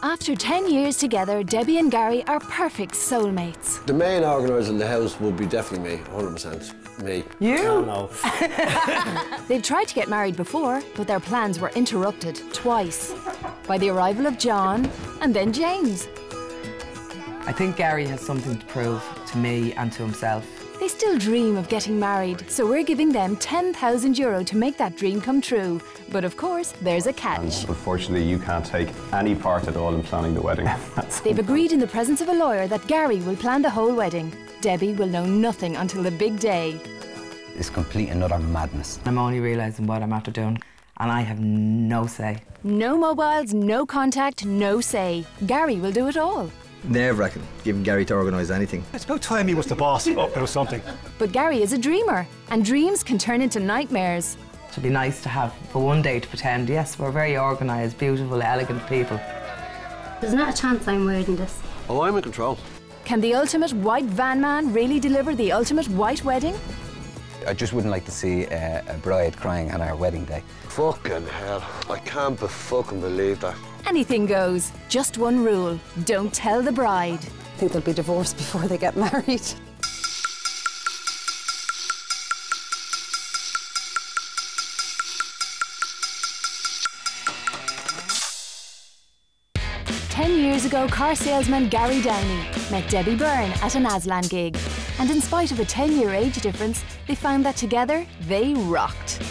After 10 years together, Debbie and Gary are perfect soulmates. The main organiser in the house would be definitely me, 100%. Me. You? No. They'd tried to get married before, but their plans were interrupted twice. By the arrival of John and then James. I think Gary has something to prove to me and to himself. They still dream of getting married, so we're giving them €10,000 to make that dream come true. But of course, there's a catch. Unfortunately, you can't take any part at all in planning the wedding. They've agreed in the presence of a lawyer that Gary will plan the whole wedding. Debbie will know nothing until the big day. It's complete and utter madness. I'm only realising what I'm after doing, and I have no say. No mobiles, no contact, no say. Gary will do it all. Nerve-wracking, giving Gary to organise anything. It's about time he was the boss or something. But Gary is a dreamer, and dreams can turn into nightmares. It'd be nice to have for one day to pretend, yes, we're very organised, beautiful, elegant people. There's not a chance I'm wearing this. Oh, I'm in control. Can the ultimate white van man really deliver the ultimate white wedding? I just wouldn't like to see a bride crying on our wedding day. Fucking hell. I can't fucking believe that. Anything goes. Just one rule. Don't tell the bride. I think they'll be divorced before they get married. Ten years ago, car salesman Gary Downey met Debbie Byrne at an Aslan gig. And in spite of a 10-year age difference, they found that together, they rocked.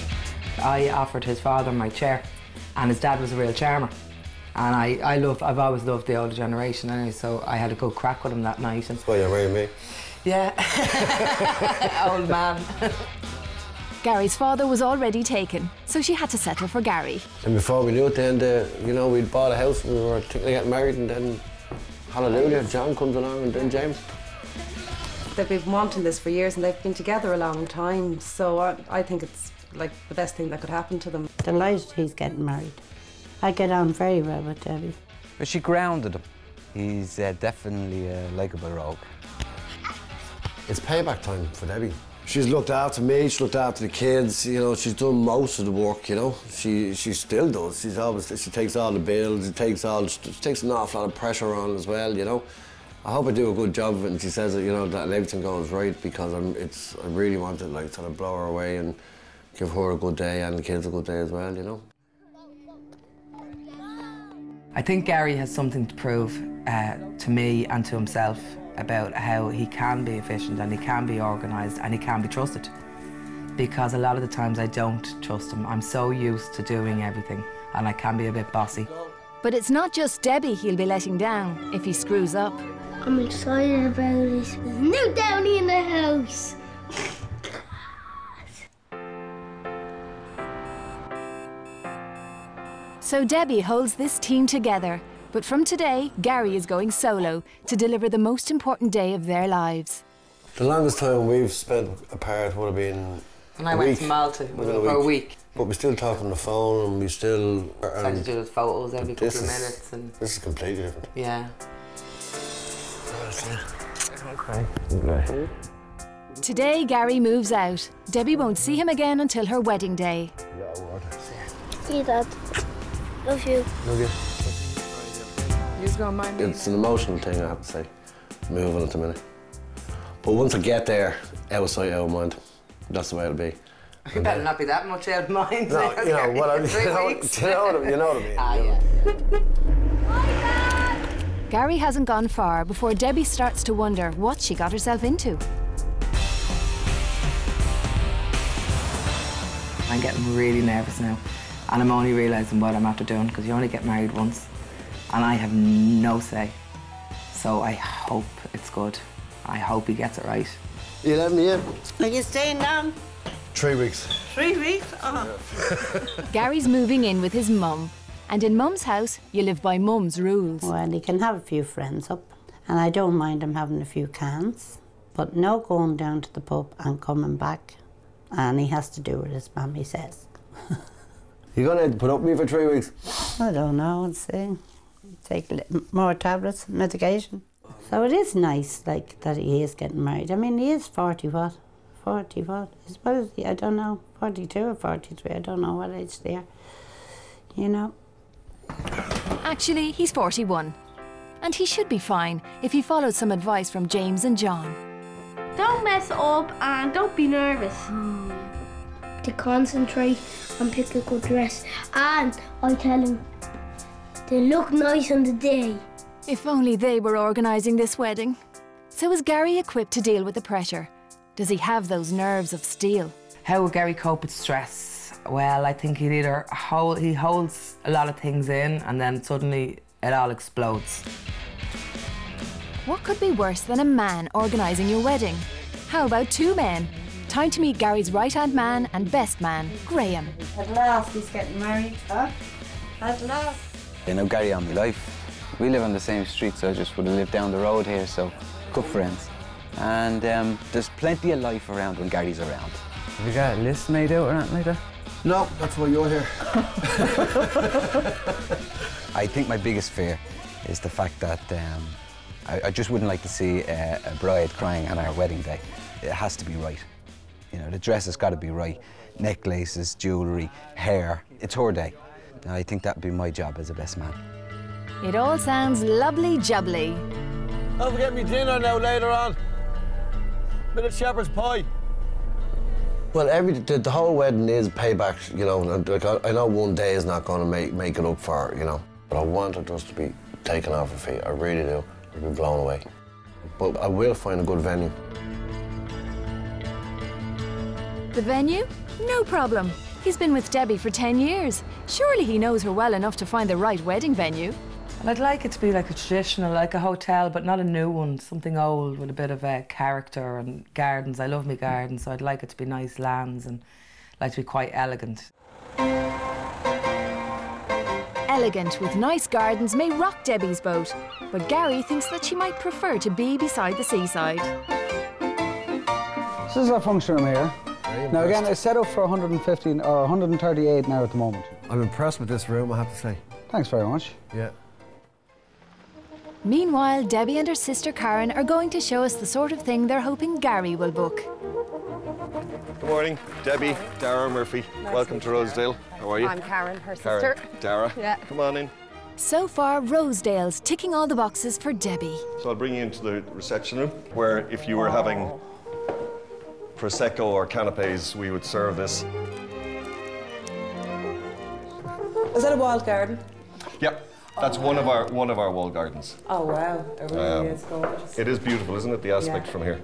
I offered his father my chair, and his dad was a real charmer. And I've always loved the older generation anyway, so I had a good crack with him that night. That's why you're marrying me. Yeah. Old man. Gary's father was already taken, so she had to settle for Gary. And before we knew it, then, we'd bought a house and we were thinking of getting married, and then, hallelujah, John comes along and then James. They've been wanting this for years and they've been together a long time, so I think it's like the best thing that could happen to them. Delighted he's getting married. I get on very well with Debbie. But she grounded him. He's definitely a likeable rogue. It's payback time for Debbie. She's looked after me, she's looked after the kids, she's done most of the work, She still does. She takes all the bills, she takes an awful lot of pressure on as well, I hope I do a good job of it, and she says that, that everything goes right, because I really want to sort of blow her away and give her a good day and the kids a good day as well, I think Gary has something to prove to me and to himself about how he can be efficient and he can be organised and he can be trusted. Because a lot of the times I don't trust him. I'm so used to doing everything and I can be a bit bossy. But it's not just Debbie he'll be letting down if he screws up. I'm excited about this. There's no Downey in the house. So Debbie holds this team together. But from today, Gary is going solo to deliver the most important day of their lives. The longest time we've spent apart would have been When I went to Malta for a week. But we still talk on the phone and we still... Had to do the photos every couple of minutes. And this is completely different. Yeah. Okay. Today, Gary moves out. Debbie won't see him again until her wedding day. See, Dad. Love you. Love you. You're going to mind me? It's an emotional thing, I have to say, moving at the minute. But once I get there, out of sight, out of mind. That's the way it'll be. You better not be that much out of mind. No, you know what I mean. You know what I mean. Ah, yeah. Gary hasn't gone far before Debbie starts to wonder what she got herself into. I'm getting really nervous now, and I'm only realising what I'm after doing, because you only get married once, and I have no say. So I hope it's good. I hope he gets it right. You letting me in? Are you staying down? 3 weeks. 3 weeks? Oh. Gary's moving in with his mum. And in Mum's house, you live by Mum's rules. Well, he can have a few friends up, and I don't mind him having a few cans, but no going down to the pub and coming back. And he has to do what his mammy says. You gonna have to put up with me for 3 weeks? I don't know, let's see. Take a little more tablets, medication. So it is nice, like, that he is getting married. I mean, he is 40 what? 40 what? What is he? I don't know, 42 or 43, I don't know what age they are. Actually, he's 41. And he should be fine if he follows some advice from James and John. Don't mess up and don't be nervous. To concentrate and pick a good dress. And I tell him, they look nice on the day. If only they were organising this wedding. So is Gary equipped to deal with the pressure? Does he have those nerves of steel? How would Gary cope with stress? Well, I think he holds a lot of things in and then suddenly it all explodes. What could be worse than a man organising your wedding? How about two men? Time to meet Gary's right-hand man and best man, Graham. At last he's getting married, huh? At last. You know Gary all my life. We live on the same street, so I just would have lived down the road here, so good friends. And there's plenty of life around when Gary's around. Have you got a list made out or anything like that? No, that's why you're here. I think my biggest fear is the fact that I just wouldn't like to see a bride crying on our wedding day. It has to be right. You know, the dress has got to be right. Necklaces, jewellery, hair. It's her day. And I think that would be my job as a best man. It all sounds lovely jubbly. Don't forget me dinner now later on. Bit of shepherd's pie. Well, the whole wedding is payback, you know. Like, I know one day is not going to make it up for it, you know. But I want it just to be taken off her feet. I really do. I'll be blown away. But I will find a good venue. The venue? No problem. He's been with Debbie for 10 years. Surely he knows her well enough to find the right wedding venue. And I'd like it to be like a traditional, like a hotel, but not a new one, something old with a bit of character and gardens. I love my gardens, so I'd like it to be nice lands and like to be quite elegant. Elegant with nice gardens may rock Debbie's boat, but Gary thinks that she might prefer to be beside the seaside. This is our function room here. Now again, it's set up for 115 or 138 now at the moment. I'm impressed with this room, I have to say. Thanks very much. Yeah. Meanwhile, Debbie and her sister Karen are going to show us the sort of thing they're hoping Gary will book. Good morning, Debbie, Dara Murphy. Welcome to Rosedale. How are you? I'm Karen, her sister. Dara, yeah. Come on in. So far, Rosedale's ticking all the boxes for Debbie. So I'll bring you into the reception room, where if you were having Prosecco or canapes, we would serve this. Is that a walled garden? Yep. That's one of our wall gardens. Oh wow, it really is gorgeous. It is beautiful, isn't it, the aspect from here?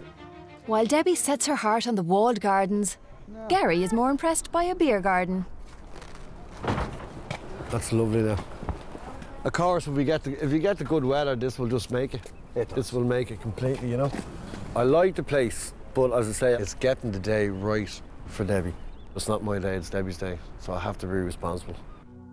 While Debbie sets her heart on the walled gardens, Gary is more impressed by a beer garden. That's lovely now. Of course, if you get the good weather, this will just make it. This will make it completely, you know. I like the place, but as I say, it's getting the day right for Debbie. It's not my day, it's Debbie's day, so I have to be responsible.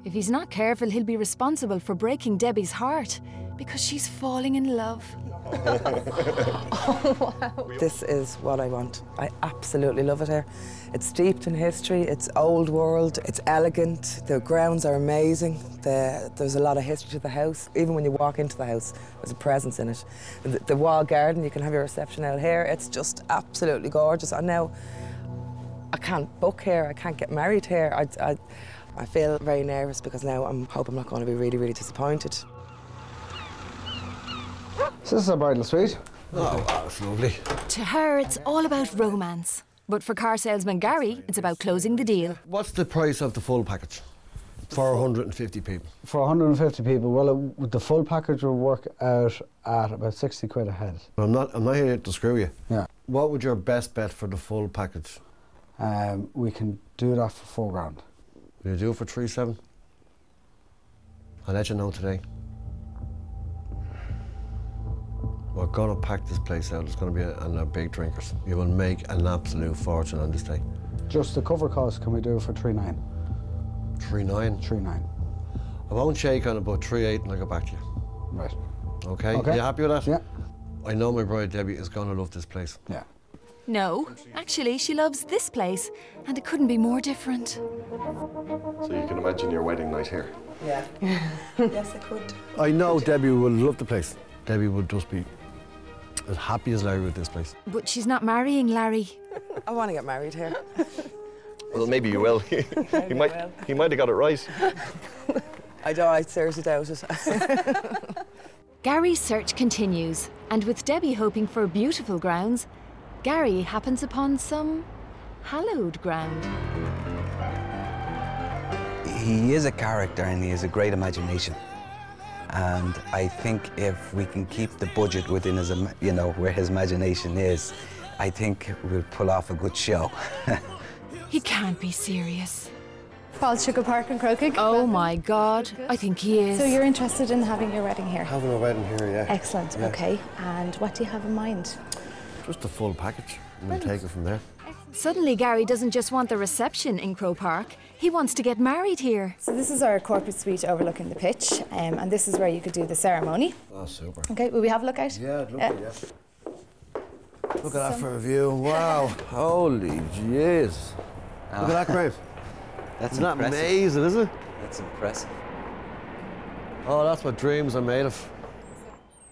If he's not careful, he'll be responsible for breaking Debbie's heart because she's falling in love. Oh, wow. This is what I want. I absolutely love it here. It's steeped in history, it's old world, it's elegant, the grounds are amazing, there's a lot of history to the house. Even when you walk into the house, there's a presence in it. The wall garden, you can have your reception out here, it's just absolutely gorgeous. And now, I can't book here, I can't get married here. I feel very nervous because now I hope I'm not going to be really, really disappointed. So this is our bridal suite. Oh, wow, that's lovely. To her, it's all about romance. But for car salesman Gary, it's about closing the deal. What's the price of the full package for 150 people? For 150 people, well, the full package will work out at about 60 quid a head. I'm not here to screw you. Yeah. What would your best bet for the full package? We can do that for 4 grand. Will you do it for 3.7? I'll let you know today. We're going to pack this place out. It's going to be a big drinkers. You will make an absolute fortune on this day. Just the cover cost, can we do it for 3.9? 3.9? 3.9. I won't shake on it, but 3.8 and I'll get back to you. Right. Okay? Okay. Are you happy with that? Yeah. I know my bride Debbie is going to love this place. Yeah. No, actually, she loves this place, and it couldn't be more different. So you can imagine your wedding night here. Yeah. Yes, I could. I know Debbie will love the place. Debbie would just be as happy as Larry with this place. But she's not marrying Larry. I want to get married here. Well, maybe you will. He might have got it right. I seriously doubt it. Gary's search continues, and with Debbie hoping for beautiful grounds, Gary happens upon some hallowed ground. He is a character and he has a great imagination. And I think if we can keep the budget within his, you know, where his imagination is, I think we'll pull off a good show. He can't be serious. Falls Sugar Park in Crokig. Oh my God, I think he is. So you're interested in having your wedding here? Having a wedding here, yeah. Excellent, Yeah. okay. And what do you have in mind? Just the full package, and we'll take it from there. Suddenly, Gary doesn't just want the reception in Croke Park, he wants to get married here. So this is our corporate suite overlooking the pitch, and this is where you could do the ceremony. Oh, super. Okay, will we have a look out? Yeah, look at that. Look at that for a view. Wow. Holy jeez. Look at that, Graham. That's Isn't that impressive. amazing, is it? That's impressive. Oh, that's what dreams are made of.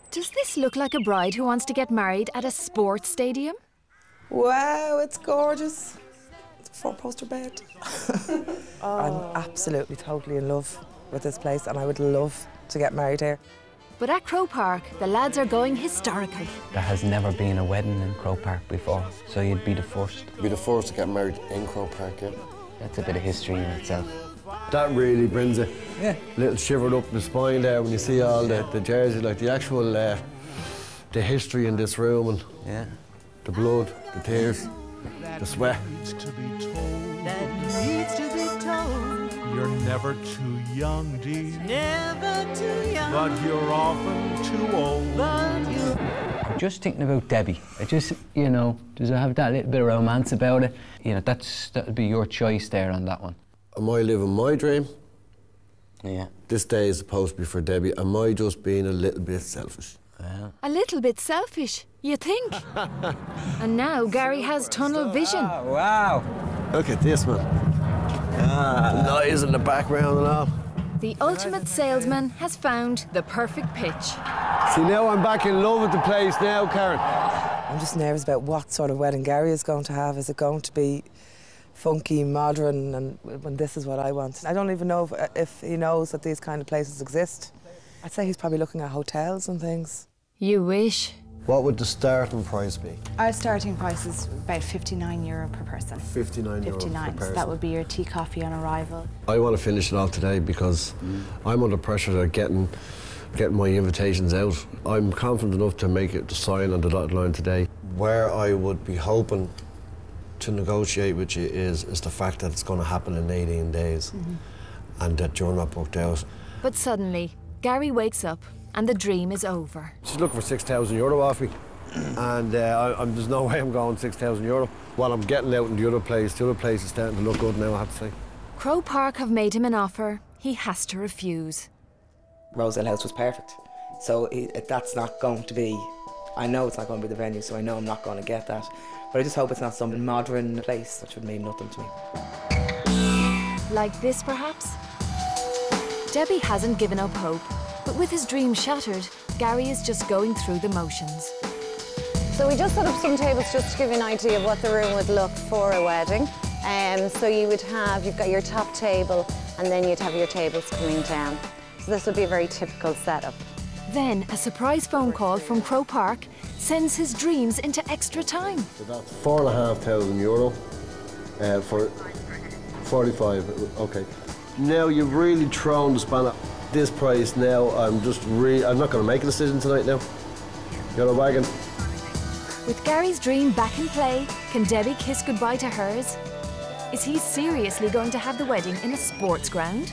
Does this look like a bride who wants to get married at a sports stadium? Wow, it's gorgeous. It's a four-poster bed. I'm absolutely, totally in love with this place, and I would love to get married here. But at Croke Park, the lads are going historical. There has never been a wedding in Croke Park before, so you'd be the first. Be the first to get married in Croke Park, yeah. That's a bit of history in itself. That really brings a little shivered up the spine there when you see all the jersey, like the actual the history in this room, and the blood, the tears, the sweat. You're never too young, dear. Never too young. But you're often too old. I'm just thinking about Debbie. I just, you know, does it have that little bit of romance about it? You know, that'll be your choice there on that one. Am I living my dream? Yeah. This day is supposed to be for Debbie. Am I just being a little bit selfish? A little bit selfish, you think? And now Gary has tunnel vision. Oh, wow. Look at this, man. The noise in the background and all. The ultimate salesman has found the perfect pitch. See, now I'm back in love with the place now, Karen. I'm just nervous about what sort of wedding Gary is going to have. Is it going to be funky, modern, and when this is what I want? I don't even know if he knows that these kind of places exist. I'd say he's probably looking at hotels and things. You wish. What would the starting price be? Our starting price is about €59 per person. €59 per So person. that would be your tea, coffee on arrival. I want to finish it off today because I'm under pressure of getting my invitations out. I'm confident enough to make it to sign on the dotted line today. Where I would be hoping to negotiate with you is the fact that it's going to happen in 18 days and that you're not booked out. But suddenly, Gary wakes up and the dream is over. She's looking for €6,000 off me, and there's no way I'm going €6,000. While I'm getting out in the other place is starting to look good now, I have to say. Croke Park have made him an offer he has to refuse. Rosedale House was perfect. So that's not going to be, I know it's not going to be the venue, so I know I'm not going to get that. But I just hope it's not some modern place that would mean nothing to me. Like this, perhaps? Debbie hasn't given up hope, but with his dream shattered, Gary is just going through the motions. So we just set up some tables just to give you an idea of what the room would look for a wedding. So you've got your top table, and then you'd have your tables coming down. So this would be a very typical setup. Then a surprise phone call from Croke Park sends his dreams into extra time. So that's €4,500 for 45. Okay. Now you've really thrown the spanner. This price now, I'm not going to make a decision tonight now. You're a wagon. With Gary's dream back in play, can Debbie kiss goodbye to hers? Is he seriously going to have the wedding in a sports ground?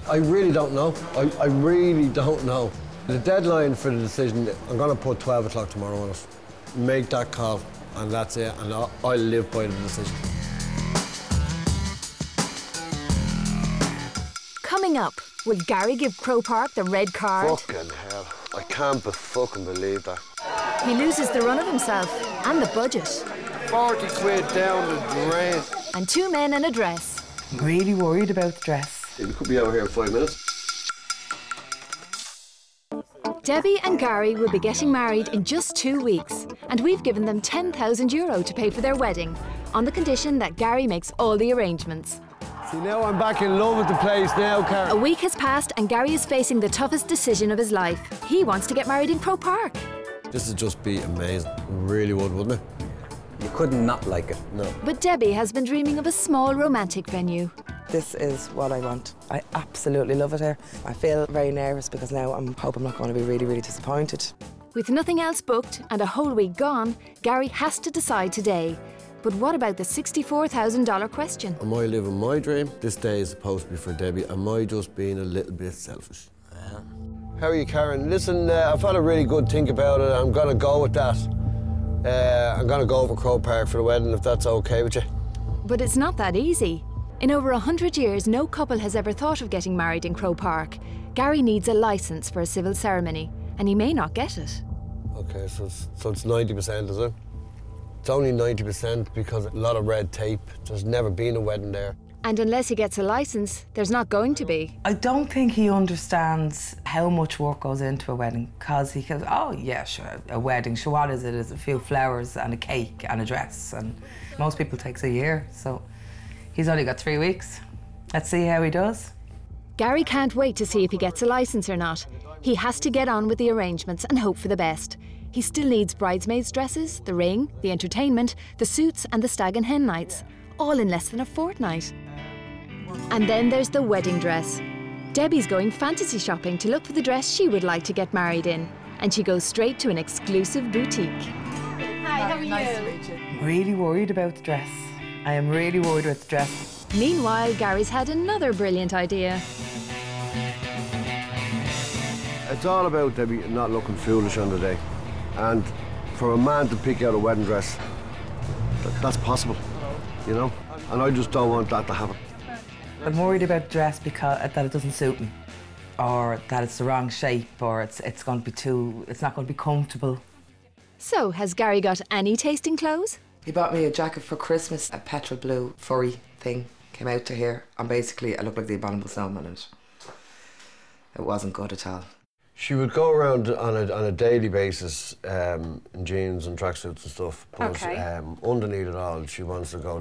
I really don't know. I really don't know. The deadline for the decision, I'm going to put 12 o'clock tomorrow on it. Make that call, and that's it, and I'll live by the decision. Coming up, will Gary give Croke Park the red card? Fucking hell. I can't fucking believe that. He loses the run of himself and the budget. 40 quid down the drain. And 2 men in a dress. Really worried about the dress. We could be over here in 5 minutes. Debbie and Gary will be getting married in just 2 weeks, and we've given them €10,000 to pay for their wedding, on the condition that Gary makes all the arrangements. See, now I'm back in love with the place now, Karen. A week has passed and Gary is facing the toughest decision of his life. He wants to get married in Croke Park. This would just be amazing. It really would, wouldn't it? You couldn't not like it. No. But Debbie has been dreaming of a small romantic venue. This is what I want. I absolutely love it here. I feel very nervous because now I hope I'm not going to be really, really disappointed. With nothing else booked and a whole week gone, Gary has to decide today. But what about the $64,000 question? Am I living my dream? This day is supposed to be for Debbie. Am I just being a little bit selfish? How are you, Karen? Listen, I've had a really good think about it. I'm going to go with that. I'm going to go over Croke Park for the wedding, if that's OK with you. But it's not that easy. In over 100 years, no couple has ever thought of getting married in Croke Park. Gary needs a licence for a civil ceremony, and he may not get it. OK, so it's 90%, is it? It's only 90% because a lot of red tape. There's never been a wedding there. And unless he gets a licence, there's not going to be. I don't think he understands how much work goes into a wedding, because he goes, oh yeah, sure, a wedding, sure, what is it? It's a few flowers and a cake and a dress, and most people takes a year, so he's only got 3 weeks. Let's see how he does. Gary can't wait to see if he gets a licence or not. He has to get on with the arrangements and hope for the best. He still needs bridesmaids' dresses, the ring, the entertainment, the suits and the stag and hen nights, all in less than a fortnight. And then there's the wedding dress. Debbie's going fantasy shopping to look for the dress she would like to get married in, and she goes straight to an exclusive boutique. Hi, how are you? Nice to meet you. I'm really worried about the dress. I am really worried about the dress. Meanwhile, Gary's had another brilliant idea. It's all about Debbie not looking foolish on the day. And for a man to pick out a wedding dress, that's possible, you know? And I just don't want that to happen. I'm worried about the dress because that it doesn't suit me, or that it's the wrong shape, or it's going to be it's not going to be comfortable. So, has Gary got any tasting clothes? He bought me a jacket for Christmas, a petrol blue furry thing came out to here, and basically I looked like the abominable snowman in it. It wasn't good at all. She would go around on a daily basis in jeans and tracksuits and stuff, but underneath it all, she wants to go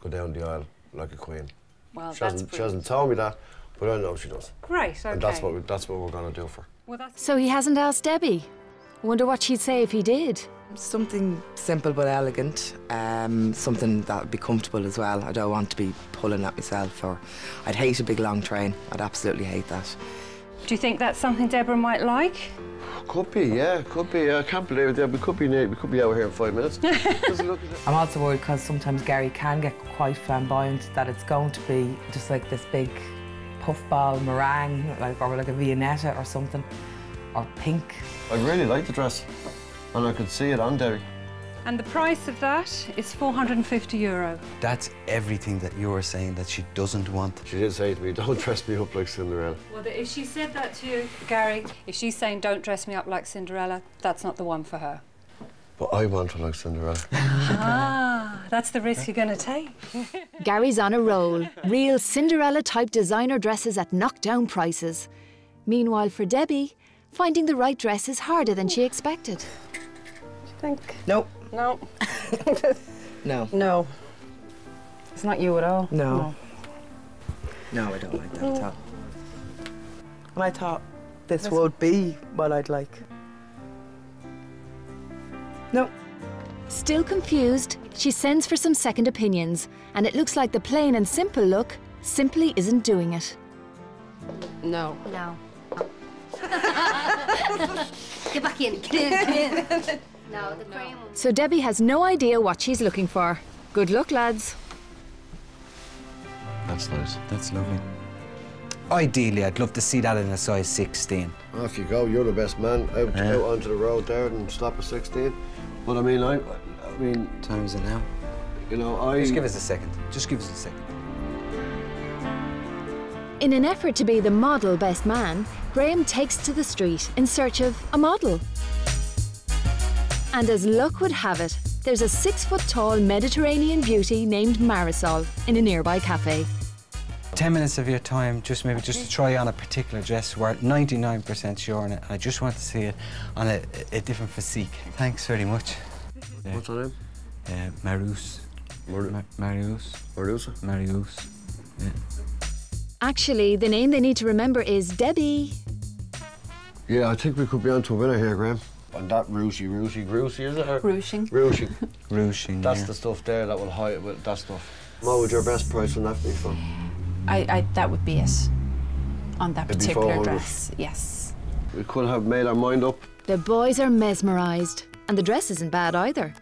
down the aisle like a queen. Well, she hasn't told me that, but I know she does. Great, okay. And that's what we're going to do for her. Well, so he hasn't asked Debbie. I wonder what she'd say if he did. Something simple but elegant, something that would be comfortable as well. I don't want to be pulling at myself, or I'd hate a big long train. I'd absolutely hate that. Do you think that's something Deborah might like? Could be, yeah, could be. I can't believe it. Yeah, we could be out here in 5 minutes. I'm also worried because sometimes Gary can get quite flamboyant, that it's going to be just like this big puffball meringue, or like a Viennetta or something, or pink. I really like the dress, and I could see it on Debbie. And the price of that is €450. That's everything that you were saying that she doesn't want. She did say to me, don't dress me up like Cinderella. Well, if she said that to you, Gary, if she's saying don't dress me up like Cinderella, that's not the one for her. But I want her like Cinderella. Ah, that's the risk you're going to take. Gary's on a roll. Real Cinderella-type designer dresses at knockdown prices. Meanwhile, for Debbie, finding the right dress is harder than she expected. Think? Nope. No. No. No. It's not you at all. No. No, I don't like that at all. And I thought this would be what I'd like. No. Still confused, she sends for some second opinions, and it looks like the plain and simple look simply isn't doing it. No. No. Get back in. Get in. No, the cream. So Debbie has no idea what she's looking for. Good luck, lads. That's nice. That's lovely. Ideally, I'd love to see that in a size 16. Off you go. You're the best man. Out onto the road there and stop at 16. But I mean, time's it now. You know, Just give us a second. Just give us a second. In an effort to be the model best man, Graham takes to the street in search of a model. And as luck would have it, there's a 6-foot-tall Mediterranean beauty named Marisol in a nearby cafe. 10 minutes of your time, just to try on a particular dress. We're 99% sure on it. I just want to see it on a different physique. Thanks very much. What's her name? Marius. Marius. Mariusa? Marius. Actually, the name they need to remember is Debbie. Yeah, I think we could be onto a winner here, Graham. And that Rooshy, is it? Ruching. Ruching, That's yeah. the stuff there that will hide with that stuff. What would your best price on that be for? That would be it. On that It'd be particular 400. dress, yes. We could have made our mind up. The boys are mesmerised, and the dress isn't bad either.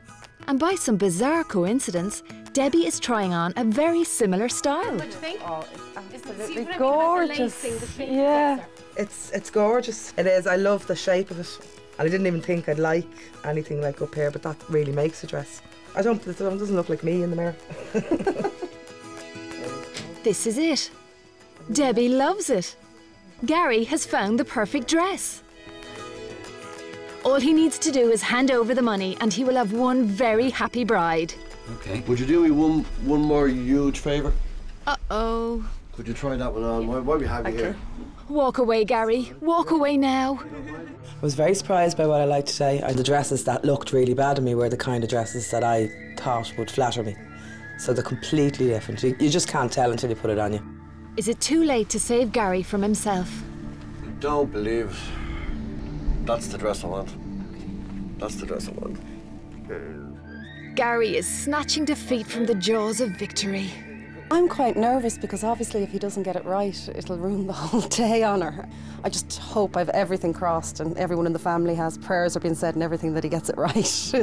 And by some bizarre coincidence, Debbie is trying on a very similar style. What do you think? Oh, it's absolutely gorgeous. Yeah, it's gorgeous. It is. I love the shape of it. And I didn't even think I'd like anything like up here, but that really makes a dress. It doesn't look like me in the mirror. This is it. Debbie loves it. Gary has found the perfect dress. All he needs to do is hand over the money and he will have one very happy bride. Okay. Would you do me one more huge favour? Uh-oh. Could you try that one on? Why we have you here? Walk away, Gary. Walk away now. I was very surprised by what I liked today. And the dresses that looked really bad on me were the kind of dresses that I thought would flatter me. So they're completely different. You just can't tell until you put it on you. Is it too late to save Gary from himself? Don't believe. That's the dress I want. That's the dress I want. Gary is snatching defeat from the jaws of victory. I'm quite nervous because obviously if he doesn't get it right, it'll ruin the whole day on her. I just hope I've everything crossed and everyone in the family has prayers are being said and everything that he gets it right.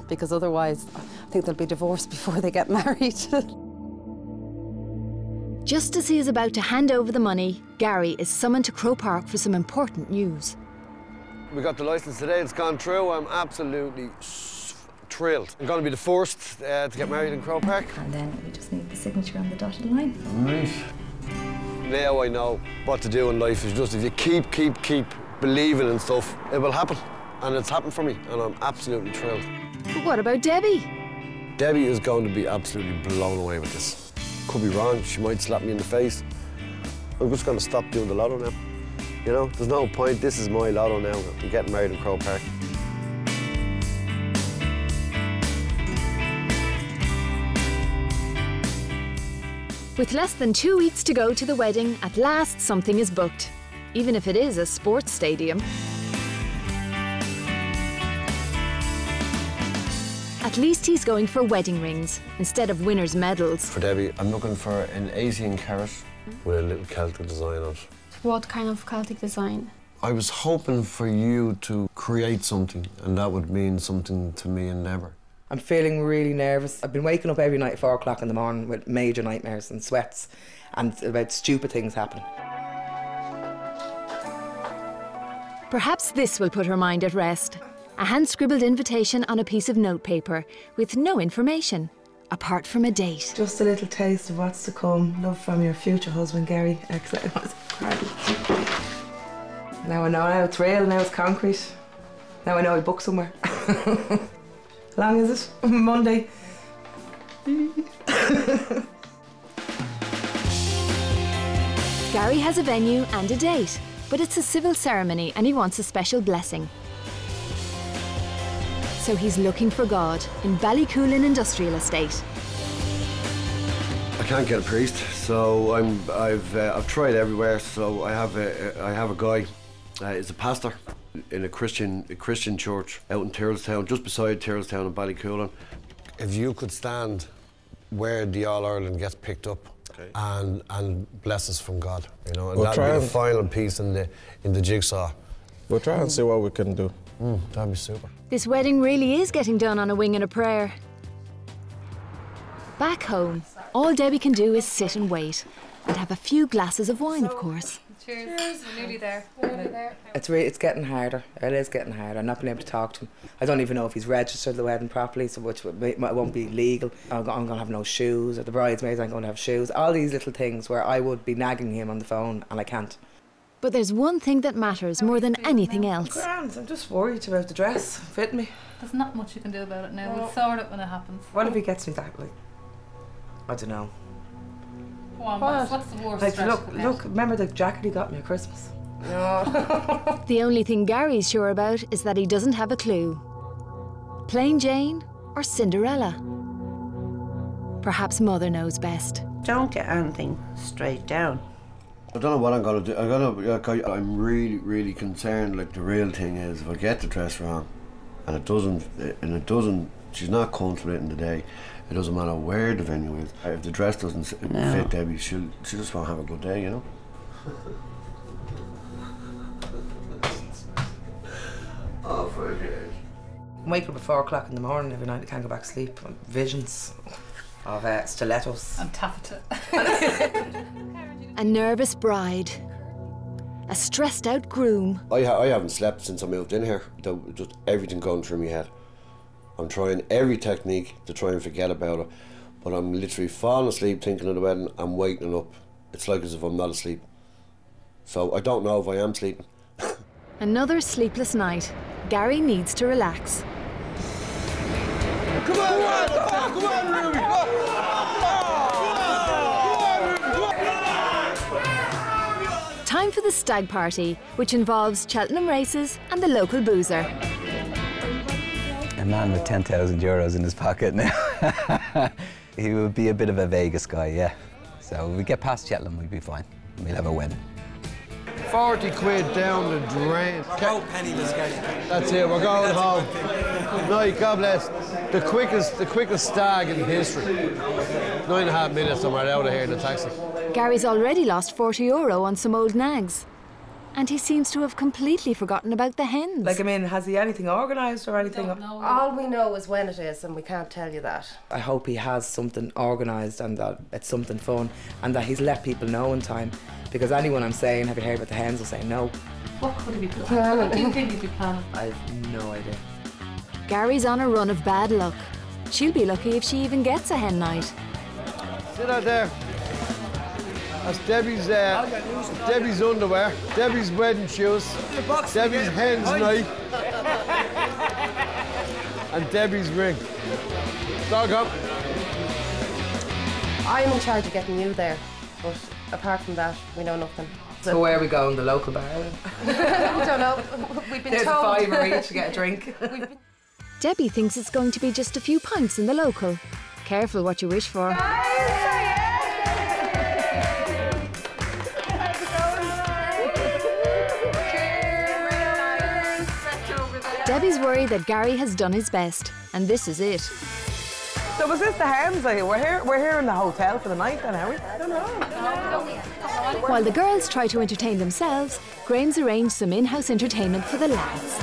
Because otherwise, I think they'll be divorced before they get married. Just as he is about to hand over the money, Gary is summoned to Croke Park for some important news. We got the licence today, it's gone through. I'm absolutely thrilled. I'm going to be the first to get married in Croke Park. And then we just need the signature on the dotted line. Right. Now I know what to do in life. Is just if you keep believing in stuff, it will happen. And it's happened for me, and I'm absolutely thrilled. But what about Debbie? Debbie is going to be absolutely blown away with this. Could be wrong, she might slap me in the face. I'm just going to stop doing the lotto now. You know, there's no point, this is my lotto now. I'm getting married in Croke Park. With less than 2 weeks to go to the wedding, at last something is booked, even if it is a sports stadium. At least he's going for wedding rings instead of winners' medals. For Debbie, I'm looking for an Asian carrot with a little Celtic design on it. What kind of Celtic design? I was hoping for you to create something, and that would mean something to me and Deborah. I'm feeling really nervous. I've been waking up every night at 4 o'clock in the morning with major nightmares and sweats and about stupid things happening. Perhaps this will put her mind at rest. A hand-scribbled invitation on a piece of notepaper with no information, apart from a date. Just a little taste of what's to come. Love from your future husband, Gary. Excellent. Now I know, now it's real, now it's concrete. Now I know I booked somewhere. How long is it? Monday. Gary has a venue and a date, but it's a civil ceremony and he wants a special blessing. So he's looking for God in Ballycoolin Industrial Estate. I can't get a priest, so I've tried everywhere. So I have a guy. He's a pastor in a Christian church out in Tyrrellstown, just beside Tyrrellstown in Ballycoolin. If you could stand where the All-Ireland gets picked up and blessings from God, you know, and that'd be the final piece in the jigsaw. We'll try and see what we can do. That'd be super. This wedding really is getting done on a wing and a prayer. Back home, all Debbie can do is sit and wait, and have a few glasses of wine, of course. Cheers. We're nearly there. We're nearly there. It's getting harder. It is getting harder. I'm not being able to talk to him. I don't even know if he's registered the wedding properly, so which won't be legal. I'm going to have no shoes. At the bridesmaids, I'm going to have shoes. All these little things where I would be nagging him on the phone, and I can't. But there's one thing that matters more than anything else. Grand. I'm just worried about the dress. Fit me. There's not much you can do about it now. We'll sort it when it happens. What if he gets me that, like, I don't know. Go on, what's the worst? Like, look, remember the jacket he got me at Christmas? No. The only thing Gary's sure about is that he doesn't have a clue. Plain Jane or Cinderella? Perhaps Mother knows best. Don't get anything straight down. I don't know what I'm gonna do. I'm really, really concerned. Like, the real thing is, if I get the dress wrong, and it doesn't, she's not comfortable in the day. It doesn't matter where the venue is. If the dress doesn't fit Debbie, she just won't have a good day, you know. Oh, for God. I wake up at 4 o'clock in the morning every night. I can't go back to sleep. Visions of stilettos. And taffeta. A nervous bride. A stressed out groom. I haven't slept since I moved in here. Just everything going through my head. I'm trying every technique to try and forget about it, but I'm literally falling asleep thinking of the wedding and waking up. It's like as if I'm not asleep. So I don't know if I am sleeping. Another sleepless night. Gary needs to relax. Come on, Ruby! Time for the stag party, which involves Cheltenham races and the local boozer. A man with 10,000 euros in his pocket now. He would be a bit of a Vegas guy, yeah. So if we get past Cheltenham, we'd be fine. We'll have a wedding. 40 quid down the drain. Oh, penniless guy. That's it, we're going home. Night, God bless. The quickest stag in history. 9.5 minutes and we're out of here in the taxi. Gary's already lost €40 on some old nags. And he seems to have completely forgotten about the hens. Like, I mean, has he anything organised or anything? All we know is when it is, and we can't tell you that. I hope he has something organised and that it's something fun and that he's let people know in time. Because anyone I'm saying, have you heard about the hens, will say no. What could he be planning? What do you think he'd be planning? I have no idea. Gary's on a run of bad luck. She'll be lucky if she even gets a hen night. Sit out there. That's Debbie's underwear, Debbie's wedding shoes, Debbie's hen's night, and Debbie's ring. Dog up. I'm in charge of getting you there, but apart from that, we know nothing. So where are we going? The local bar? We don't know. We've been There's told. There's a £5 each to get a drink. Debbie thinks it's going to be just a few pints in the local. Careful what you wish for. Debbie's worried that Gary has done his best, and this is it. So was this the hens? We're here in the hotel for the night then, are we? I don't know. While the girls try to entertain themselves, Graham's arranged some in-house entertainment for the lads.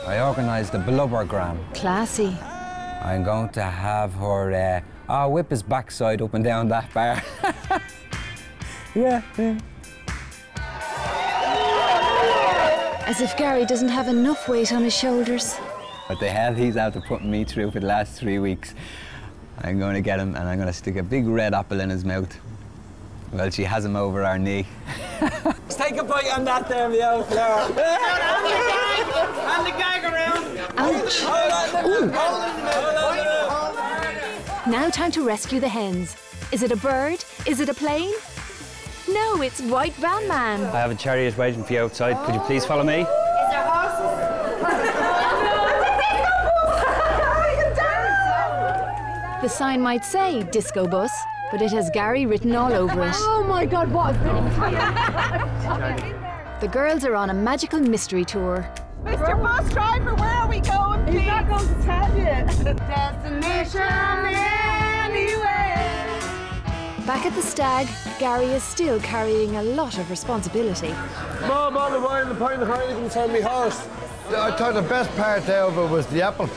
I organised a blubbergram. Classy. I'm going to have her whip his backside up and down that bar. Yeah. As if Gary doesn't have enough weight on his shoulders. What the hell he's after putting me through for the last 3 weeks. I'm going to get him and I'm going to stick a big red apple in his mouth. Well, she has him over our knee. Let's take a bite on that there, the old flower. And the gag around. Ouch. Now time to rescue the hens. Is it a bird? Is it a plane? No, it's White Van Man. I have a chariot waiting for you outside. Could you please follow me? Is there horses? The sign might say disco bus, but it has Gary written all over it. Oh my God, what? The girls are on a magical mystery tour. Mr. Bus Driver, where are we going, please? He's not going to tell you. Destination anywhere. Back at the stag, Gary is still carrying a lot of responsibility. Mom, all the wine, the pint of Heineken, send me horse. I thought the best part there of it was the apple.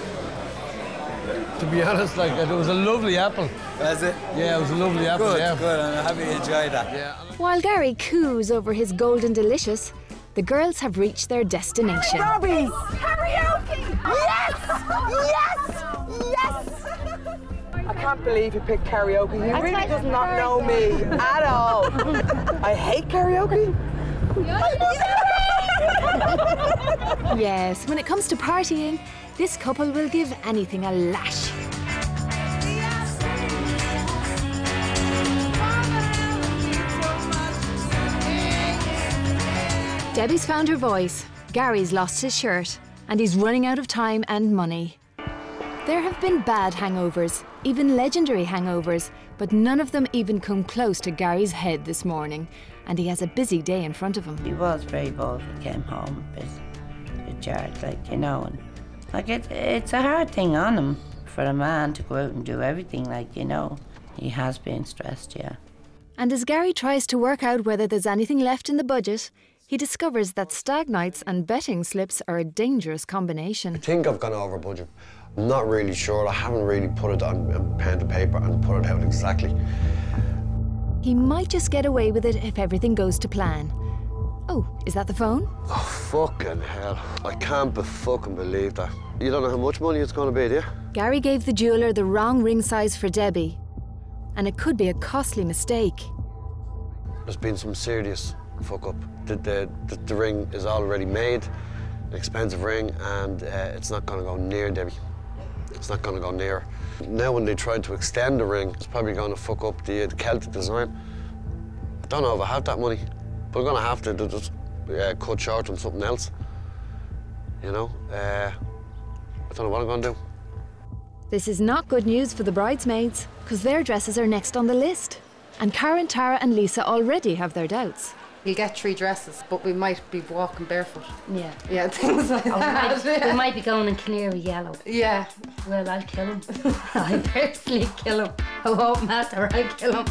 To be honest, like, it was a lovely apple. Was it? Yeah, it was a lovely apple, good, yeah. Good, I'm happy you enjoyed that. Yeah. While Gary coos over his golden delicious, the girls have reached their destination. Robbie! Karaoke! Yes! Yes! Yes! I can't believe you picked karaoke. He really does not know me at all. I hate karaoke. Yes, when it comes to partying, this couple will give anything a lash. Debbie's found her voice. Gary's lost his shirt. and he's running out of time and money. There have been bad hangovers, even legendary hangovers, but none of them even come close to Gary's head this morning, and he has a busy day in front of him. He was very bold. He came home a bit jarred, like, you know, and like it's a hard thing on him for a man to go out and do everything, like, you know. He has been stressed, yeah. And as Gary tries to work out whether there's anything left in the budget, he discovers that stag nights and betting slips are a dangerous combination. I think I've gone over budget. I'm not really sure. I haven't really put it on pen to paper and put it out exactly. He might just get away with it if everything goes to plan. Oh, is that the phone? Oh, fucking hell. I can't fucking believe that. You don't know how much money it's going to be, do you? Gary gave the jeweller the wrong ring size for Debbie, and it could be a costly mistake. There's been some serious fuck up. The ring is already made, an expensive ring, and it's not going to go near Debbie. It's not going to go near her. Now when they try to extend the ring, it's probably going to fuck up the Celtic design. I don't know if I have that money, but I'm going to have to just cut short on something else. You know, I don't know what I'm going to do. This is not good news for the bridesmaids, because their dresses are next on the list. And Karen, Tara and Lisa already have their doubts. We'll get 3 dresses, but we might be walking barefoot. Yeah. Yeah, things like that. We might be going in canary yellow. Yeah. Well, I'll kill him. I'll personally kill him. I won't matter, I'll kill him.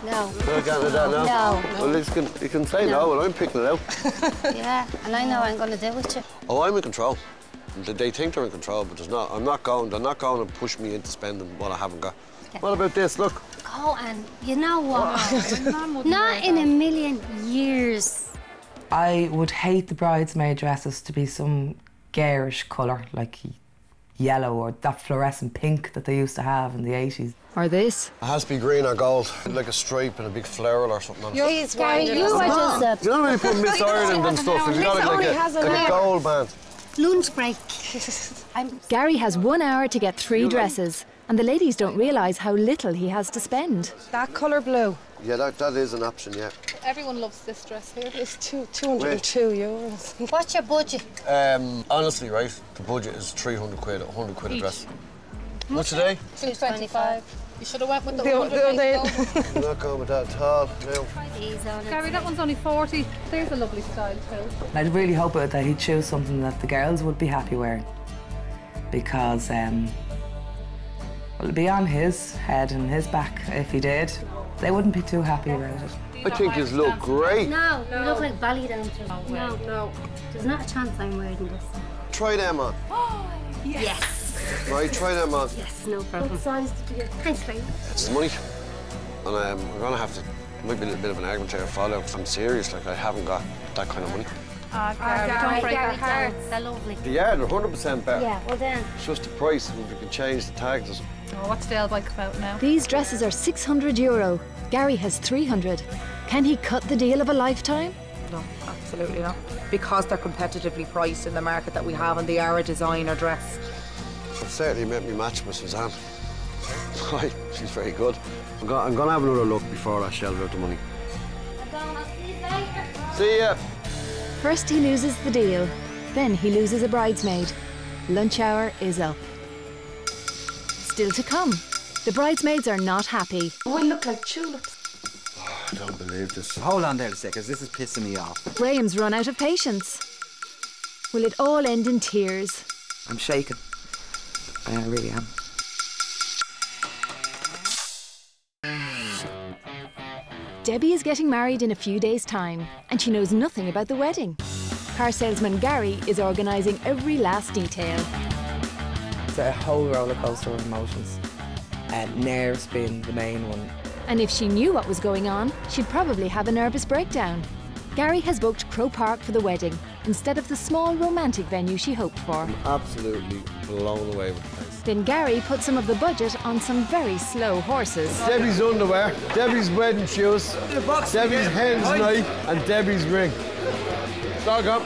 No. We're getting it out now? No. Well, you can say no, and I'm picking it out. Yeah, and I know what I'm going to do with you. Oh, I'm in control. They think they're in control, but there's not. They're not going to push me into spending what I haven't got. Yeah. What about this? Look. Go and you know what? Not in a million years. I would hate the bridesmaid dresses to be some garish colour, like yellow or that fluorescent pink that they used to have in the 80s. Or this. It has to be green or gold, like a stripe and a big floral or something on it. Please, Gary, you are just You don't really put Miss Ireland and stuff. If you got like a gold band. Lunch break. Gary has 1 hour to get 3 dresses, and the ladies don't realise how little he has to spend. That colour blue. Yeah, that is an option, yeah. Everyone loves this dress here. It's 202 euros. What's your budget? Honestly, right, the budget is 300 quid, 100 quid a dress. What's today? 225. You should have went with the 100. I'm not going with that at all, no. Gary, that one's only 40. There's a lovely style too. I'd really hope that he'd choose something that the girls would be happy wearing, because well, it'd be on his head and his back if he did. They wouldn't be too happy about it. I think you look great. No, you look like Ballydown. No. There's not a chance I'm wearing this. Try them on. Oh, yes. Right, try them on. Yes, no problem. What size did you get? Thanks, babe. It's money. And we're going to have to, might be a little bit of an argument here, follow, because I'm serious, like I haven't got that kind of money. Gary, don't break our hearts. They're lovely. Yeah, they're 100% better. Yeah, well then. It's just the price, if you can change the tags. Oh, what's Dale bike about now? These dresses are €600. Gary has 300. Can he cut the deal of a lifetime? No, absolutely not. Because they're competitively priced in the market that we have, and they are a designer dress. I've certainly made me match with Suzanne. Right, she's very good. I'm going to have another look before I shell out the money. See ya. First he loses the deal, then he loses a bridesmaid. Lunch hour is up. Still to come. The bridesmaids are not happy. Oh, I look like tulips. Oh, I don't believe this. Hold on there a second, this is pissing me off. Graham's run out of patience. Will it all end in tears? I'm shaking. I really am. Debbie is getting married in a few days' time, and she knows nothing about the wedding. Car salesman Gary is organising every last detail. It's a whole roller coaster of emotions, nerves being the main one. And if she knew what was going on, she'd probably have a nervous breakdown. Gary has booked Crow Park for the wedding, instead of the small romantic venue she hoped for. I'm absolutely blown away with the place. Then Gary put some of the budget on some very slow horses. Debbie's underwear, Debbie's wedding shoes, Debbie's hen's knife, and Debbie's ring. Dog up.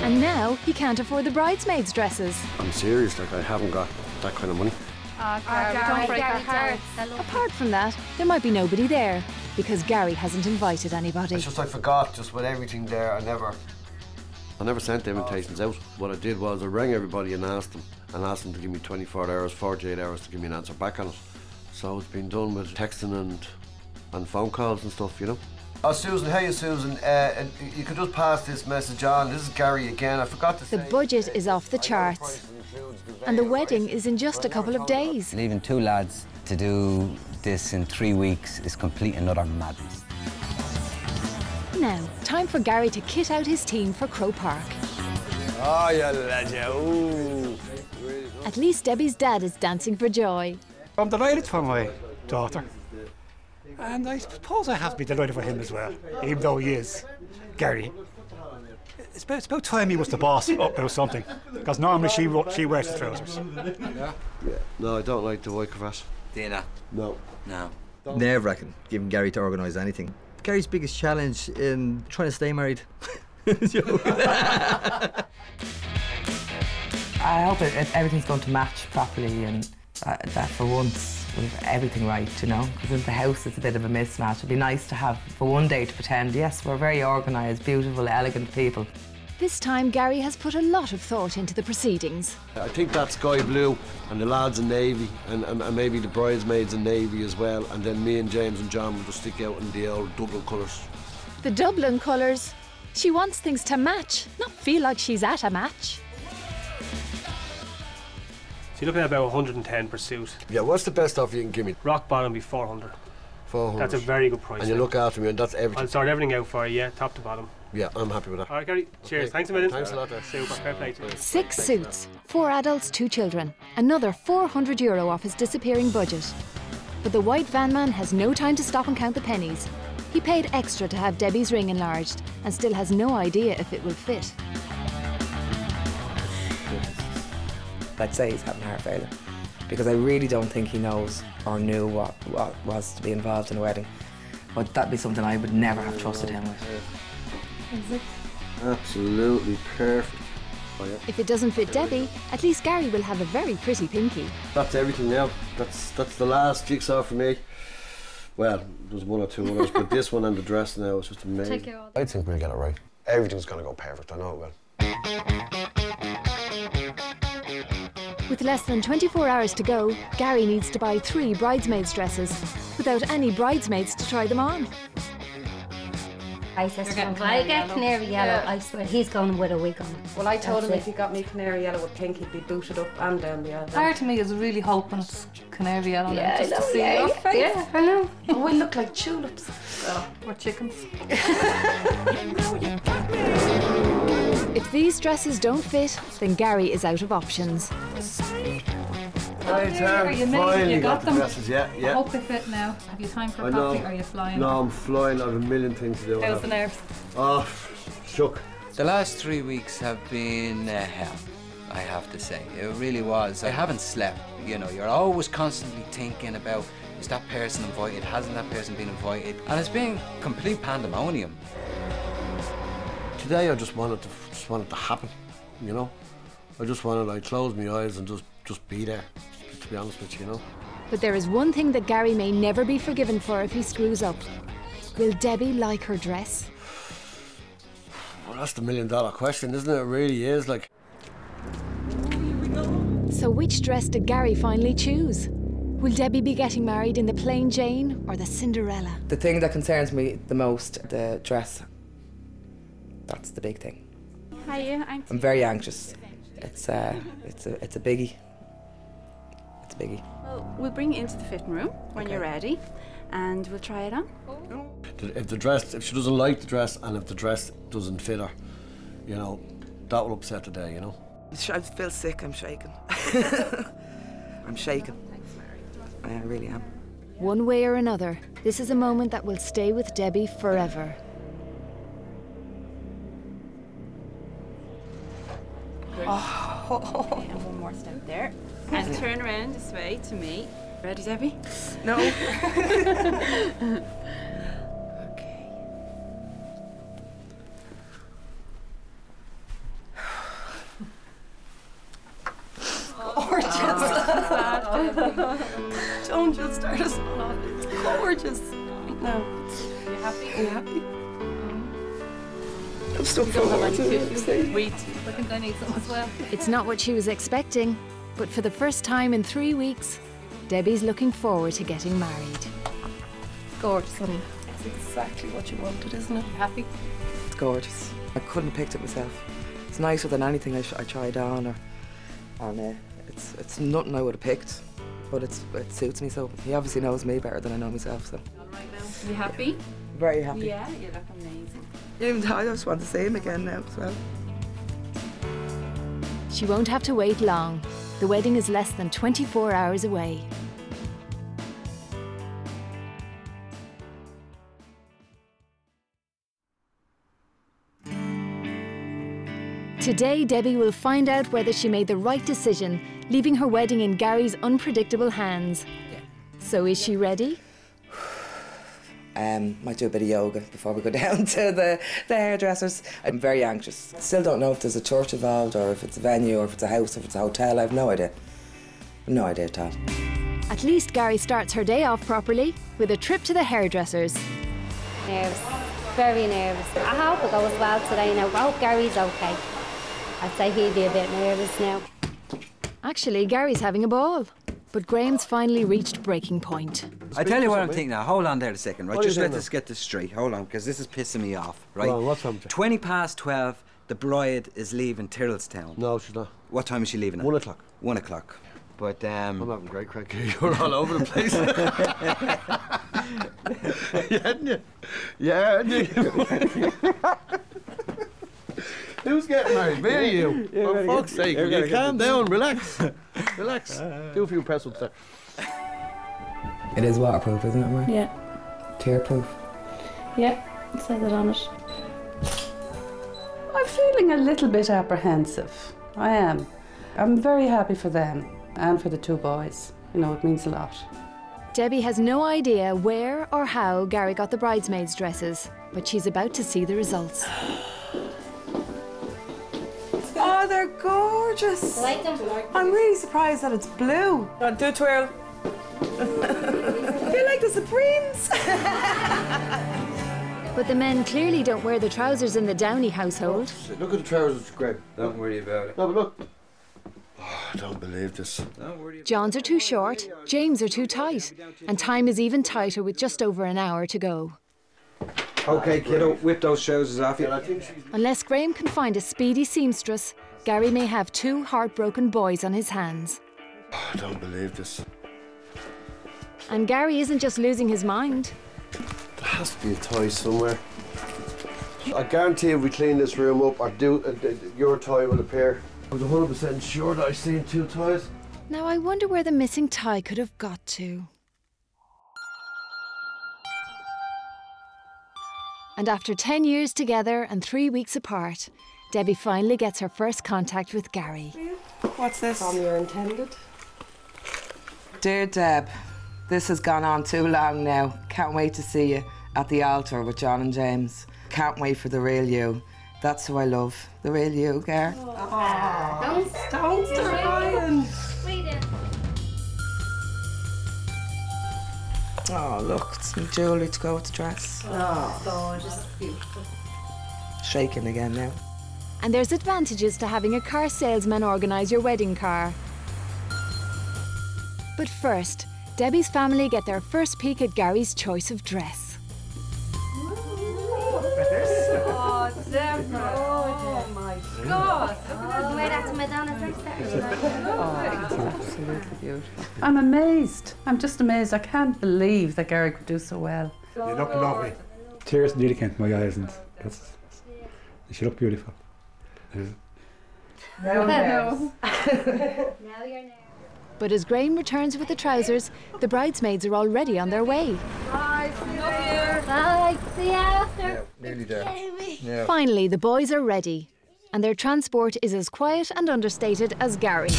And now he can't afford the bridesmaids' dresses. I'm serious, like I haven't got that kind of money. Gary, don't break our hearts. Apart from that, there might be nobody there, because Gary hasn't invited anybody. It's just I forgot, just with everything there, I never I never sent the invitations out. What I did was I rang everybody and asked them to give me 24 hours, 48 hours to give me an answer back on it. So it's been done with texting and phone calls and stuff, you know. Oh, Susan, how are you, Susan? You could just pass this message on. This is Gary again. I forgot to say... The budget is off the charts. And the wedding is in just a couple of days. Leaving 2 lads to do this in 3 weeks is complete and utter madness. Now, time for Gary to kit out his team for Crow Park. Oh, you legend. Ooh. At least Debbie's dad is dancing for joy. I'm delighted for my daughter. And I suppose I have to be delighted for him as well, even though he is Gary. It's about time he was the boss or something, because normally she wears the trousers. Yeah? No, I don't like the white cravat. Do you not? No. No. Nerve-wracking, giving Gary to organise anything. Gary's biggest challenge in trying to stay married. I hope everything's going to match properly and that for once we've everything right, you know, because in the house it's a bit of a mismatch. It'd be nice to have for one day to pretend, yes, we're very organised, beautiful, elegant people. This time Gary has put a lot of thought into the proceedings. I think that sky blue and the lads in navy and maybe the bridesmaids in navy as well, and then me and James and John will just stick out in the old Dublin colours. The Dublin colours? She wants things to match, not feel like she's at a match. So you're looking at about 110 per suit. Yeah, what's the best offer you can give me? Rock bottom be 400. 400. That's a very good price. And you look after me, and that's everything. I'll sort everything out for you, yeah, top to bottom. Yeah, I'm happy with that. All right, Gary. Cheers. Thanks a million. Thanks a lot. Super. Fair play to you. 6 suits, 4 adults, 2 children. Another €400 off his disappearing budget. But the white van man has no time to stop and count the pennies. He paid extra to have Debbie's ring enlarged and still has no idea if it will fit. I'd say he's having heart failure because I really don't think he knows or knew what was to be involved in a wedding. But that'd be something I would never have trusted him with. Is it? Absolutely perfect. Oh, yeah. If it doesn't fit Debbie, at least Gary will have a very pretty pinky. That's everything now. That's the last jigsaw for me. Well, there's 1 or 2 others, but this one and the dress now is just amazing. I think we'll get it right. Everything's going to go perfect, I know it will. With less than 24 hours to go, Gary needs to buy 3 bridesmaids' dresses, without any bridesmaids to try them on. I said, if I get canary yellow, I swear he's going with a wig on. Well, I told him if he got me canary yellow with pink, he'd be booted up and down the aisle. Part of me is really hoping it's canary yellow Yeah, just I know, to see yeah, your face. Yeah, I know. Oh, we look like tulips. Oh, we're chickens. If these dresses don't fit, then Gary is out of options. Right, you got them. Dresses. Yeah. I hope they fit now. Have you time for a coffee or are you flying? No, I'm flying. I have a million things to do. How's the nerves? Oh, shook. The last 3 weeks have been hell, I have to say. It really was. I haven't slept, you know. You're always constantly thinking about, is that person invited? Hasn't that person been invited? And it's been complete pandemonium. Today I just wanted to happen, you know. I just wanted to close my eyes and just be there, to be honest with you, you know. But there is one thing that Gary may never be forgiven for if he screws up. Will Debbie like her dress? Well, that's the $1 million question, isn't it? It really is, like. So which dress did Gary finally choose? Will Debbie be getting married in the plain Jane or the Cinderella? The thing that concerns me the most, the dress. That's the big thing. Hiya, I'm very anxious. It's a biggie. It's a biggie. Well, we'll bring you into the fitting room when you're ready, and we'll try it on. If she doesn't like the dress and if the dress doesn't fit her, you know, that will upset the day, you know. I feel sick. I'm shaking. I'm shaking. I really am. One way or another, this is a moment that will stay with Debbie forever. Oh. Okay, and one more step there. And turn around this way to me. Ready, Debbie? No. Okay. Gorgeous. Don't just start us off. It's gorgeous. No. You happy? Are you happy? I'm so forward to it. Wait, I think I need some as well. It's not what she was expecting, but for the first time in 3 weeks, Debbie's looking forward to getting married. Gorgeous, honey. It's exactly what you wanted, isn't it? You happy? It's gorgeous. I couldn't have picked it myself. It's nicer than anything I tried on, and it's nothing I would have picked, but it suits me. So he obviously knows me better than I know myself. So. All right now. You happy? Very happy. Yeah, you look amazing. Even I just want to see him again now as well. She won't have to wait long. The wedding is less than 24 hours away. Today, Debbie will find out whether she made the right decision, leaving her wedding in Gary's unpredictable hands. Yeah. So is she ready? Might do a bit of yoga before we go down to the hairdressers. I'm very anxious. Still don't know if there's a church involved or if it's a venue or if it's a house, if it's a hotel. I have no idea. No idea at all. At least Gary starts her day off properly with a trip to the hairdressers. Nervous, very nervous. I hope it goes well today now. I hope Gary's okay. I'd say he'd be a bit nervous now. Actually, Gary's having a ball. But Graham's finally reached breaking point. I tell you what I'm thinking now. Hold on there a second, right? What are Just you let doing us get this straight. Hold on, because this is pissing me off, right? Well, what's wrong with you? 20 past 12, the bride is leaving Tyrrellstown. No, she's not. What time is she leaving at? 1 o'clock. 1 o'clock. But, I'm having great crack here. You're all over the place. Yeah, hadn't you? Yeah, hadn't you? Who's getting married? Me or you? For fuck's sake, will you calm down, relax. Relax. Do a few press ups there. It is waterproof, isn't it, Mark? Yeah. Tearproof. Yeah, it says it on it. I'm feeling a little bit apprehensive. I am. I'm very happy for them and for the two boys. You know, it means a lot. Debbie has no idea where or how Gary got the bridesmaids' dresses, but she's about to see the results. Oh, they're gorgeous. Like them? I'm really surprised that it's blue. Do a twirl. They're like the Supremes. But the men clearly don't wear the trousers in the Downey household. Look at the trousers, Greg. Don't worry about it. No, but look. Oh, I don't believe this. John's are too short, James are too tight, and time is even tighter with just over an hour to go. Okay, kiddo, whip those trousers off you. Unless Graham can find a speedy seamstress, Gary may have two heartbroken boys on his hands. Oh, I don't believe this. And Gary isn't just losing his mind. There has to be a tie somewhere. I guarantee if we clean this room up, or do your tie will appear. I was 100% sure that I seen two ties. Now I wonder where the missing tie could have got to. And after 10 years together and 3 weeks apart, Debbie finally gets her first contact with Gary. What's this? From your intended. Dear Deb, this has gone on too long now. Can't wait to see you at the altar with John and James. Can't wait for the real you. That's who I love. The real you, Gar. Don't start crying. Oh, look, it's some jewellery to go with the dress. Oh, gorgeous, beautiful. Shaking again now. And there's advantages to having a car salesman organise your wedding car. But first, Debbie's family get their first peek at Gary's choice of dress. Oh, Deborah. Oh, my God. The way that's Madonna's next Oh, it's absolutely beautiful. I'm amazed. I'm just amazed. I can't believe that Gary could do so well. You look lovely. Tears nearly came to my eyes, and she looked beautiful. Now Now you're nervous. But as Graham returns with the trousers, the bridesmaids are already on their way. Bye, see you after. Nearly there. Yeah. Finally, the boys are ready, and their transport is as quiet and understated as Gary.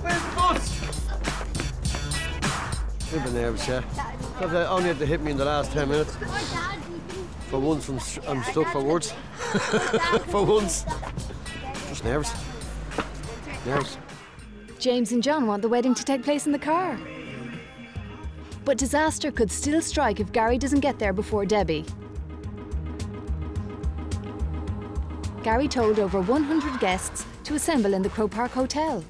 Where's the bus? A bit nervous, yeah. Because I only had to hit me in the last 10 minutes. For once, I'm stuck for words. For once. Just nervous. Nervous. James and John want the wedding to take place in the car. But disaster could still strike if Gary doesn't get there before Debbie. Gary told over 100 guests to assemble in the Croke Park Hotel.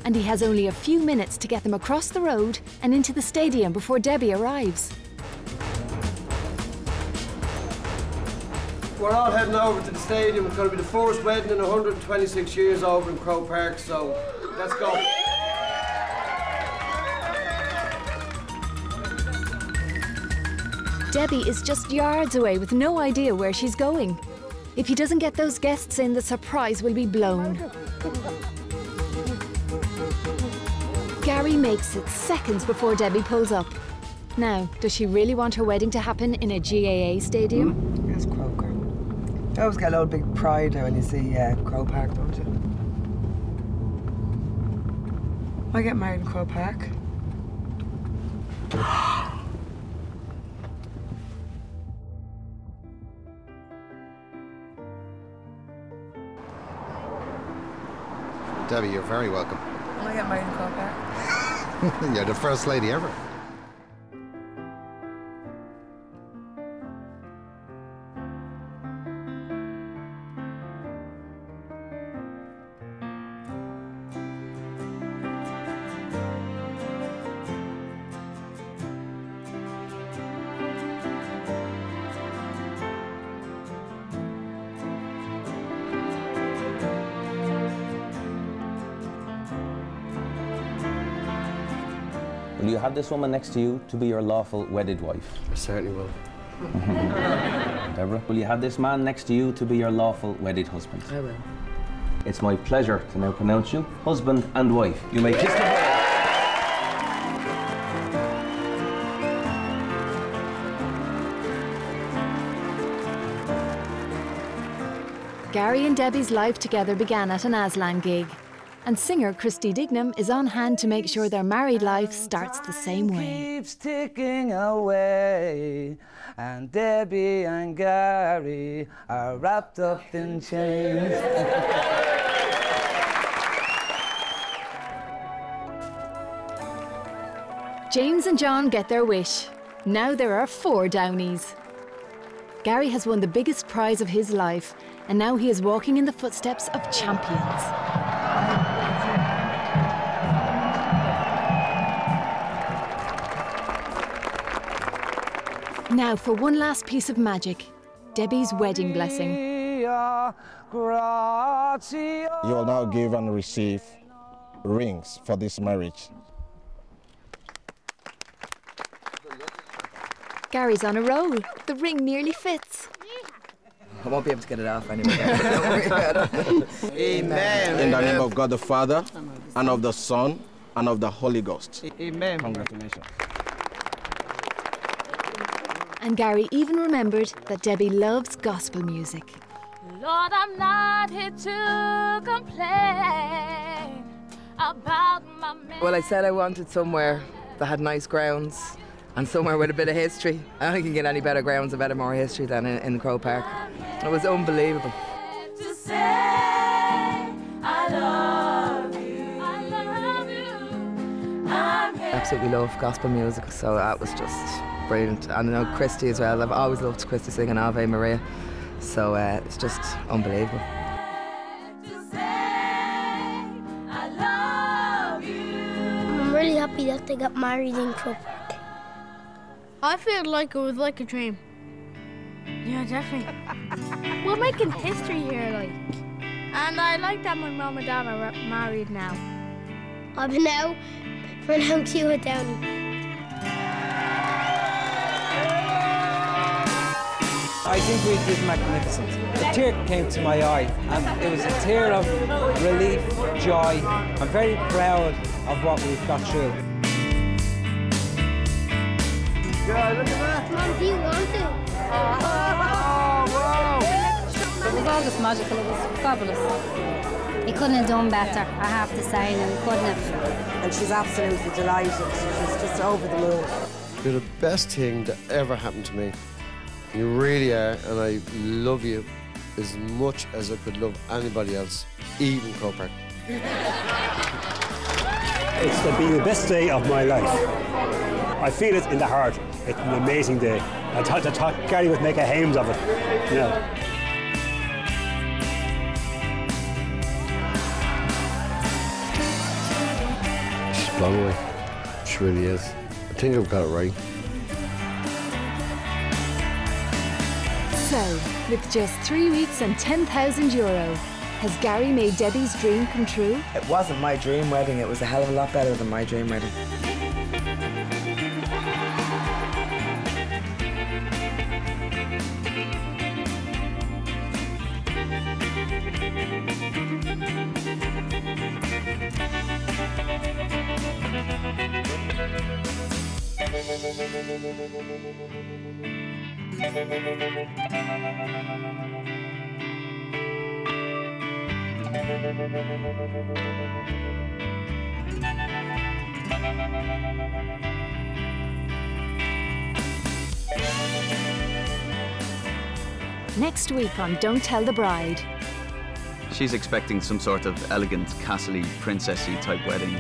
And he has only a few minutes to get them across the road and into the stadium before Debbie arrives. We're all heading over to the stadium. It's going to be the first wedding in 126 years over in Croke Park, so let's go. Debbie is just yards away with no idea where she's going. If he doesn't get those guests in, the surprise will be blown. Gary makes it seconds before Debbie pulls up. Now, does she really want her wedding to happen in a GAA stadium? Here's Croker. You always get a little big pride when you see Croke Park, don't you? I get married in Croke Park. Debbie, you're very welcome. I get married in Croke Park. You're the first lady ever. Will you have this woman next to you to be your lawful wedded wife? I certainly will. Deborah, will you have this man next to you to be your lawful wedded husband? I will. It's my pleasure to now pronounce you husband and wife. You may kiss the bride. Gary and Debbie's life together began at an Aslan gig. And singer Christy Dignam is on hand to make sure their married life starts the same way. Keeps ticking away, and Debbie and Gary are wrapped up in chains. James and John get their wish. Now there are 4 Downeys. Gary has won the biggest prize of his life, and now he is walking in the footsteps of champions. Now for one last piece of magic, Debbie's wedding blessing. You will now give and receive rings for this marriage. Gary's on a roll. The ring nearly fits. I won't be able to get it off anyway. Don't worry about it. Amen. In the name of God the Father, and of the Son, and of the Holy Ghost. Amen. Congratulations. And Gary even remembered that Debbie loves gospel music. Lord, I'm not here to complain about my man. Well, I said I wanted somewhere that had nice grounds and somewhere with a bit of history. I don't think you can get any better grounds or better more history than in Croke Park. It was unbelievable. To say I love you, I love you. I'm here. Absolutely love gospel music, so that was just brilliant. And I know Christy as well. I've always loved Christy singing Ave Maria, so it's just unbelievable. I'm really happy that they got married in Croke Park. I feel like it was like a dream. Yeah, definitely. We're making history here, like. And I like that my mum and dad are married now. I've been out pronounced you at Downey. I think we did magnificent. A tear came to my eye, and it was a tear of relief, joy. I'm very proud of what we've got through. Yeah, look at that. Mom, do you want to? It was all just magical. It was fabulous. He couldn't have done better, I have to say, and he couldn't have. And she's absolutely delighted. She's just over the moon. You're the best thing that ever happened to me. You really are, and I love you as much as I could love anybody else, even Croke Park. It's been the best day of my life. I feel it in the heart. It's an amazing day. I thought Gary would make a hames of it. Yeah. She's blown away. She really is. I think I've got it right. So, with just 3 weeks and €10,000, has Gary made Debbie's dream come true? It wasn't my dream wedding, it was a hell of a lot better than my dream wedding. Next week on Don't Tell the Bride. She's expecting some sort of elegant, castle-y, princessy type wedding,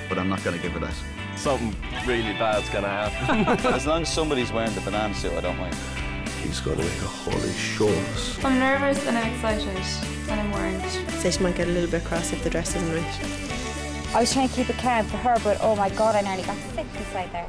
but I'm not going to give her that. Something really bad's going to happen. As long as somebody's wearing the banana suit, I don't mind. He's going to make a holy show of us. I'm nervous and I'm excited and I'm worried. So she might get a little bit cross if the dress isn't right. I was trying to keep it calm for her, but oh my God, I nearly got sick inside there.